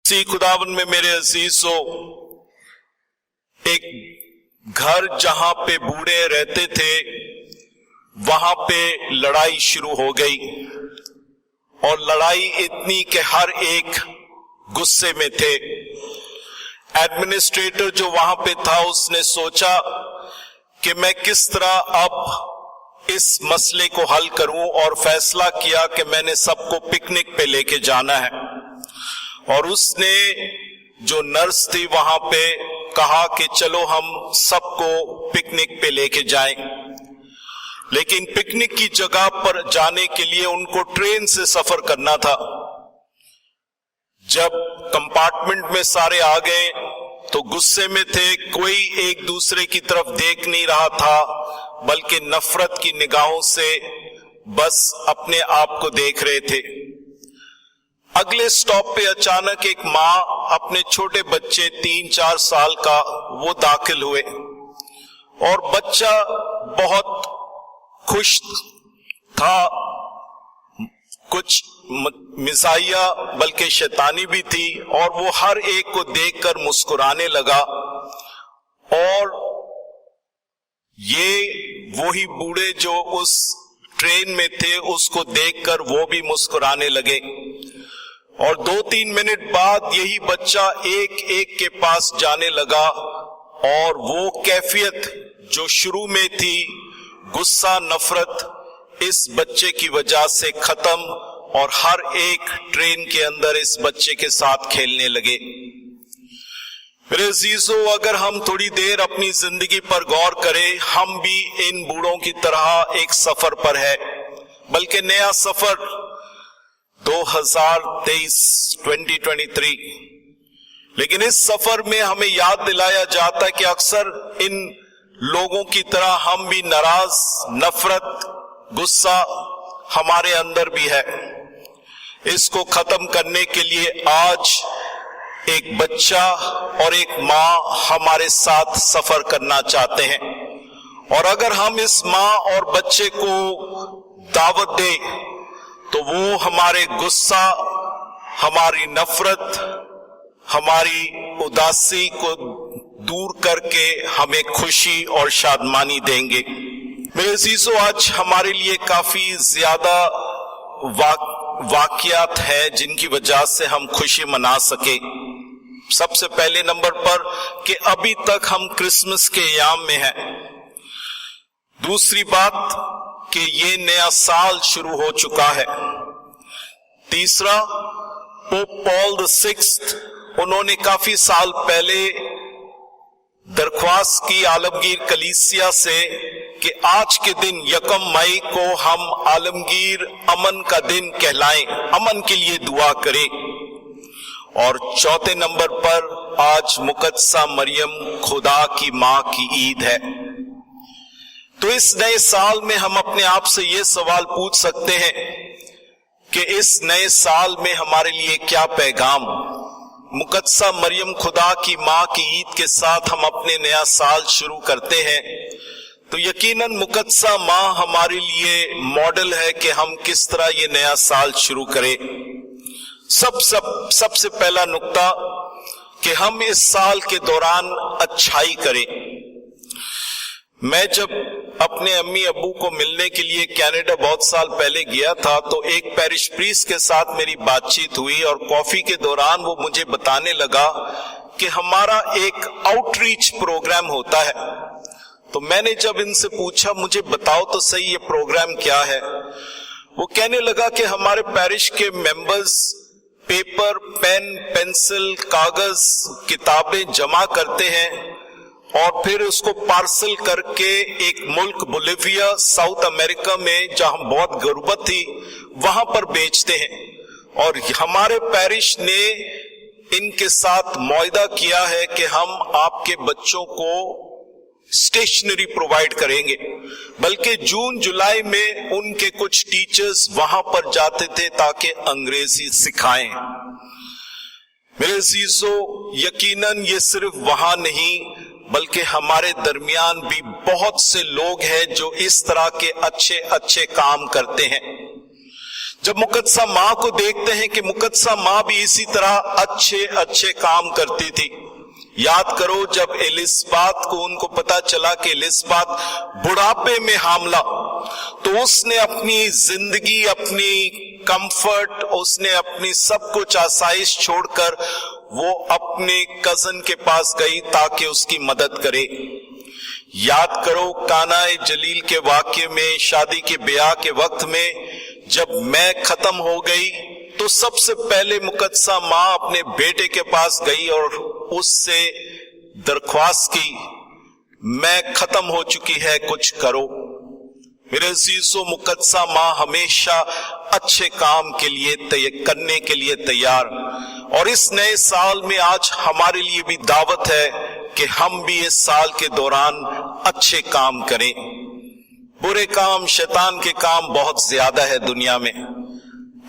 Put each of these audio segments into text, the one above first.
सी खुदावन में मेरे अजीजो, एक घर जहां पे बूढ़े रहते थे वहां पे लड़ाई शुरू हो गई और लड़ाई इतनी कि हर एक गुस्से में थे। एडमिनिस्ट्रेटर जो वहां पे था उसने सोचा कि मैं किस तरह अब इस मसले को हल करूं और फैसला किया कि मैंने सबको पिकनिक पे लेके जाना है। और उसने जो नर्स थी वहां पे कहा कि चलो हम सबको पिकनिक पे लेके जाएं, लेकिन पिकनिक की जगह पर जाने के लिए उनको ट्रेन से सफर करना था। जब कंपार्टमेंट में सारे आ गए तो गुस्से में थे, कोई एक दूसरे की तरफ देख नहीं रहा था बल्कि नफरत की निगाहों से बस अपने आप को देख रहे थे। अगले स्टॉप पे अचानक एक माँ अपने छोटे बच्चे 3-4 साल का वो दाखिल हुए और बच्चा बहुत खुश था, कुछ मिजाहिया बल्कि शैतानी भी थी और वो हर एक को देखकर मुस्कुराने लगा। और ये वही बूढ़े जो उस ट्रेन में थे उसको देखकर वो भी मुस्कुराने लगे। और 2-3 मिनट बाद यही बच्चा एक एक के पास जाने लगा और वो कैफियत जो शुरू में थी, गुस्सा नफरत, इस बच्चे की वजह से खत्म और हर एक ट्रेन के अंदर इस बच्चे के साथ खेलने लगे। मेरे अजीजों, अगर हम थोड़ी देर अपनी जिंदगी पर गौर करें, हम भी इन बूढ़ों की तरह एक सफर पर है, बल्कि नया सफर 2023। लेकिन इस सफर में हमें याद दिलाया जाता है कि अक्सर इन लोगों की तरह हम भी नाराज, नफरत, गुस्सा हमारे अंदर भी है। इसको खत्म करने के लिए आज एक बच्चा और एक माँ हमारे साथ सफर करना चाहते हैं। और अगर हम इस माँ और बच्चे को दावत दें तो वो हमारे गुस्सा, हमारी नफरत, हमारी उदासी को दूर करके हमें खुशी और शादमानी देंगे। मेरे अजीजों, आज हमारे लिए काफी ज्यादा वाकयात हैं जिनकी वजह से हम खुशी मना सके। सबसे पहले नंबर पर कि अभी तक हम क्रिसमस के अयाम में हैं। दूसरी बात कि ये नया साल शुरू हो चुका है। तीसरा, पोप पॉल VI उन्होंने काफी साल पहले दरख्वास्त की आलमगीर कलीसिया से कि आज के दिन 1 मई को हम आलमगीर अमन का दिन कहलाएं, अमन के लिए दुआ करें। और चौथे नंबर पर आज मुकद्दसा मरियम खुदा की मां की ईद है। तो इस नए साल में हम अपने आप से ये सवाल पूछ सकते हैं कि इस नए साल में हमारे लिए क्या पैगाम। मुकद्दसा मरियम खुदा की मां की ईद के साथ हम अपने नया साल शुरू करते हैं, तो यकीनन मुकद्दसा मां हमारे लिए मॉडल है कि हम किस तरह ये नया साल शुरू करें। सबसे पहला नुक्ता कि हम इस साल के दौरान अच्छाई करें। मैं जब अपने अम्मी अब्बू को मिलने के लिए कनाडा बहुत साल पहले गया था तो एक पैरिश प्रीस्ट के साथ मेरी बातचीत हुई और कॉफी के दौरान वो मुझे बताने लगा कि हमारा एक आउटरीच प्रोग्राम होता है। तो मैंने जब इनसे पूछा, मुझे बताओ तो सही ये प्रोग्राम क्या है। वो कहने लगा कि हमारे पैरिश के मेंबर्स पेपर, पेन, पेंसिल, कागज, किताबें जमा करते हैं और फिर उसको पार्सल करके एक मुल्क बोलिविया, साउथ अमेरिका में जहां बहुत गुर्बत थी, वहां पर बेचते हैं। और हमारे पैरिश ने इनके साथ मुआहदा किया है कि हम आपके बच्चों को स्टेशनरी प्रोवाइड करेंगे। बल्कि जून जुलाई में उनके कुछ टीचर्स वहां पर जाते थे ताकि अंग्रेजी सिखाएं। मेरे अजीजों, यकीनन ये सिर्फ वहां नहीं बल्कि हमारे दरमियान भी बहुत से लोग हैं जो इस तरह के अच्छे अच्छे काम करते हैं। जब मुकद्दसा माँ को देखते हैं कि मुकद्दसा माँ भी इसी तरह अच्छे अच्छे काम करती थी। याद करो जब एलिसबात को उनको पता चला कि एलिसबात बुढ़ापे में हामला, तो उसने अपनी जिंदगी, अपनी कंफर्ट, उसने अपनी सब कुछ आसाइश छोड़कर वो अपने कजन के पास गई ताकि उसकी मदद करे। याद करो कानाए जलील के वाक्य में, शादी के ब्याह के वक्त में जब मैं खत्म हो गई तो सबसे पहले मुकद्दसा माँ अपने बेटे के पास गई और उससे दरख्वास्त की, मैं खत्म हो चुकी है, कुछ करो। मेरे अजीजों, मुकद्दसा माँ हमेशा अच्छे काम के लिए करने के लिए तैयार। और इस नए साल में आज हमारे लिए भी दावत है कि हम भी इस साल के दौरान अच्छे काम करें। बुरे काम, शैतान के काम बहुत ज्यादा है दुनिया में,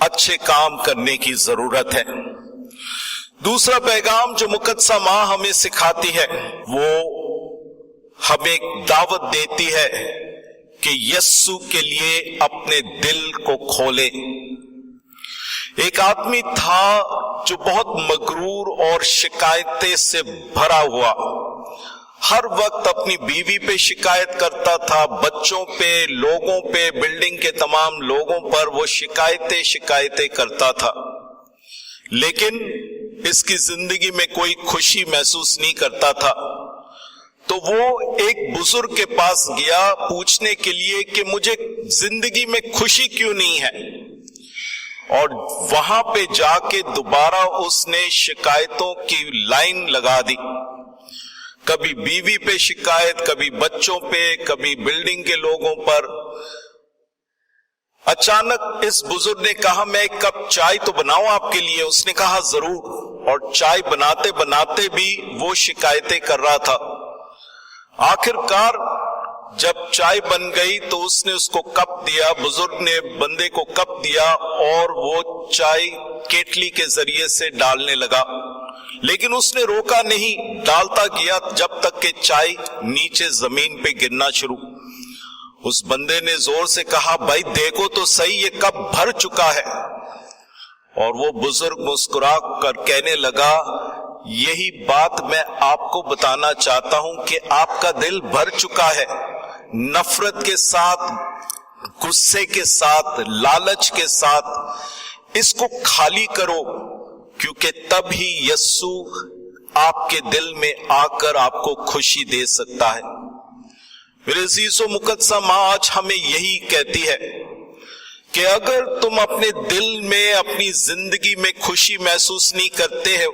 अच्छे काम करने की जरूरत है। दूसरा पैगाम जो मुकद्दसा माँ हमें सिखाती है, वो हमें दावत देती है कि यस्सु के लिए अपने दिल को खोले। एक आदमी था जो बहुत मगरूर और शिकायतें से भरा हुआ, हर वक्त अपनी बीवी पे शिकायत करता था, बच्चों पे, लोगों पे, बिल्डिंग के तमाम लोगों पर वो शिकायतें करता था, लेकिन इसकी जिंदगी में कोई खुशी महसूस नहीं करता था। तो वो एक बुजुर्ग के पास गया पूछने के लिए कि मुझे जिंदगी में खुशी क्यों नहीं है, और वहां पे जाके दोबारा उसने शिकायतों की लाइन लगा दी। कभी बीवी पे शिकायत, कभी बच्चों पे, कभी बिल्डिंग के लोगों पर। अचानक इस बुजुर्ग ने कहा, मैं एक कप चाय तो बनाऊं आपके लिए? उसने कहा जरूर। और चाय बनाते बनाते भी वो शिकायतें कर रहा था। आखिरकार जब चाय बन गई तो उसने उसको कप दिया, बुजुर्ग ने बंदे को कप दिया और वो चाय केतली के जरिए से डालने लगा, लेकिन उसने रोका नहीं, डालता गया जब तक कि चाय नीचे जमीन पे गिरना शुरू। उस बंदे ने जोर से कहा, भाई देखो तो सही, ये कप भर चुका है। और वो बुजुर्ग मुस्कुरा कर कहने लगा, यही बात मैं आपको बताना चाहता हूं कि आपका दिल भर चुका है, नफरत के साथ, गुस्से के साथ, लालच के साथ। इसको खाली करो, क्योंकि तभी यस्सु आपके दिल में आकर आपको खुशी दे सकता है। मेरे अजीजों, मुकद्दसा माँ आज हमें यही कहती है कि अगर तुम अपने दिल में, अपनी जिंदगी में खुशी महसूस नहीं करते हो,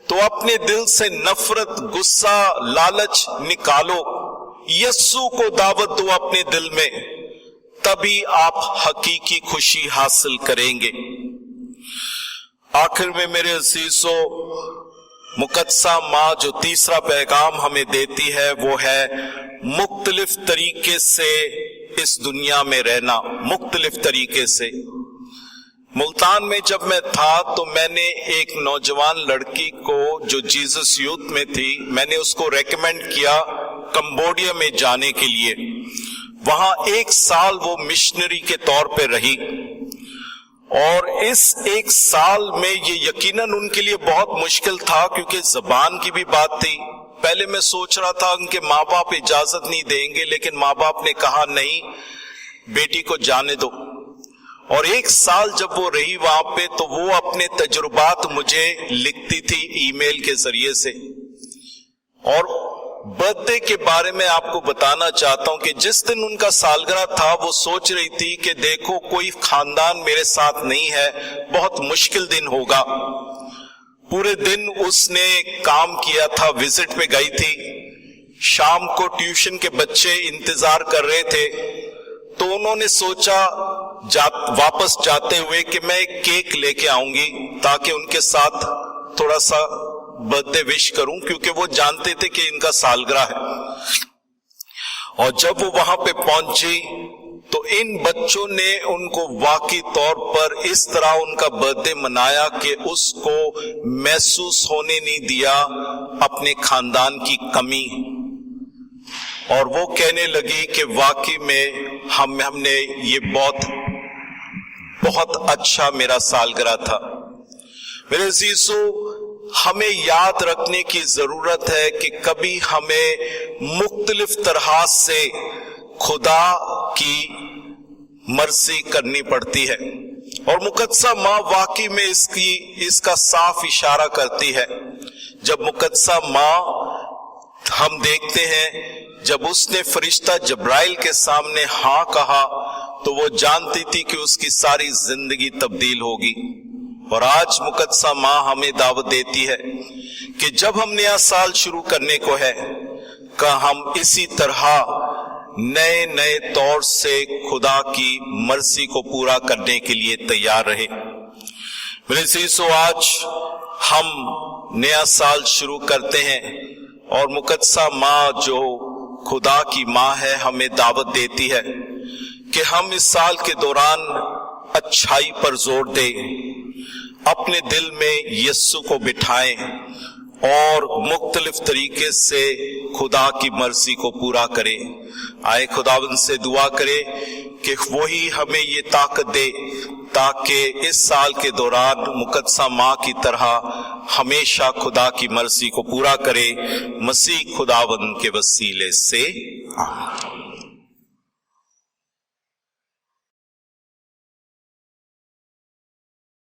तो अपने दिल से नफरत, गुस्सा, लालच निकालो, यस्सु को दावत दो अपने दिल में, तभी आप हकीकी खुशी हासिल करेंगे। आखिर में मेरे अजीजों, मुकद्दसा माँ जो तीसरा पैगाम हमें देती है वो है मुख्तलिफ तरीके से इस दुनिया में रहना, मुख्तलिफ तरीके से। मुल्तान में जब मैं था तो मैंने एक नौजवान लड़की को जो जीसस यूथ में थी, मैंने उसको रेकमेंड किया कंबोडिया में जाने के लिए। वहां 1 साल वो मिशनरी के तौर पे रही, और इस 1 साल में ये यकीनन उनके लिए बहुत मुश्किल था, क्योंकि जबान की भी बात थी। पहले मैं सोच रहा था उनके माँ बाप इजाजत नहीं देंगे, लेकिन माँ बाप ने कहा नहीं, बेटी को जाने दो। और 1 साल जब वो रही वहां पे, तो वो अपने तजुर्बात मुझे लिखती थी ईमेल के जरिए से। और बर्थडे के बारे में आपको बताना चाहता हूं कि जिस दिन उनका सालगिरह था, वो सोच रही थी कि देखो कोई खानदान मेरे साथ नहीं है, बहुत मुश्किल दिन होगा। पूरे दिन उसने काम किया था, विजिट पे गई थी। शाम को ट्यूशन के बच्चे इंतजार कर रहे थे, तो उन्होंने सोचा वापस जाते हुए कि मैं एक केक लेके आऊंगी ताकि उनके साथ थोड़ा सा बर्थडे विश करूं, क्योंकि वो जानते थे कि इनका सालगिरह है। और जब वो वहां पे पहुंची तो इन बच्चों ने उनको वाकई तौर पर इस तरह उनका बर्थडे मनाया कि उसको महसूस होने नहीं दिया अपने खानदान की कमी। और वो कहने लगी कि वाकई में हमने ये बहुत بہت اچھا میرا سالگرہ تھا۔ میرے عزیزو، ہمیں یاد رکھنے کی ضرورت ہے کہ کبھی ہمیں مختلف طرح سے خدا کی مرضی کرنی پڑتی ہے، اور مقدسہ ماں واقعی میں اس کا صاف اشارہ کرتی ہے۔ جب مقدسہ ماں، ہم دیکھتے ہیں جب اس نے فرشتہ جبرائیل کے سامنے ہاں کہا تو وہ جانتی تھی کہ اس کی ساری زندگی تبدیل ہوگی۔ اور آج مقدسہ ماں ہمیں دعوت دیتی ہے کہ جب ہم نیا سال شروع کرنے کو ہے کہ ہم اسی طرح نئے نئے طور سے خدا کی مرضی کو پورا کرنے کے لیے تیار رہے۔ میرے عزیزو، آج ہم نیا سال شروع کرتے ہیں اور مقدسہ ماں جو خدا کی ماں ہے ہمیں دعوت دیتی ہے کہ ہم اس سال کے دوران اچھائی پر زور دیں، اپنے دل میں یسوع کو بٹھائیں اور مختلف طریقے سے خدا کی مرضی کو پورا کریں۔ آئے خداوند سے دعا کرے کہ وہی ہمیں یہ طاقت دے تاکہ اس سال کے دوران مقدسہ ماں کی طرح ہمیشہ خدا کی مرضی کو پورا کرے۔ مسیح خداوند کے وسیلے سے آمین۔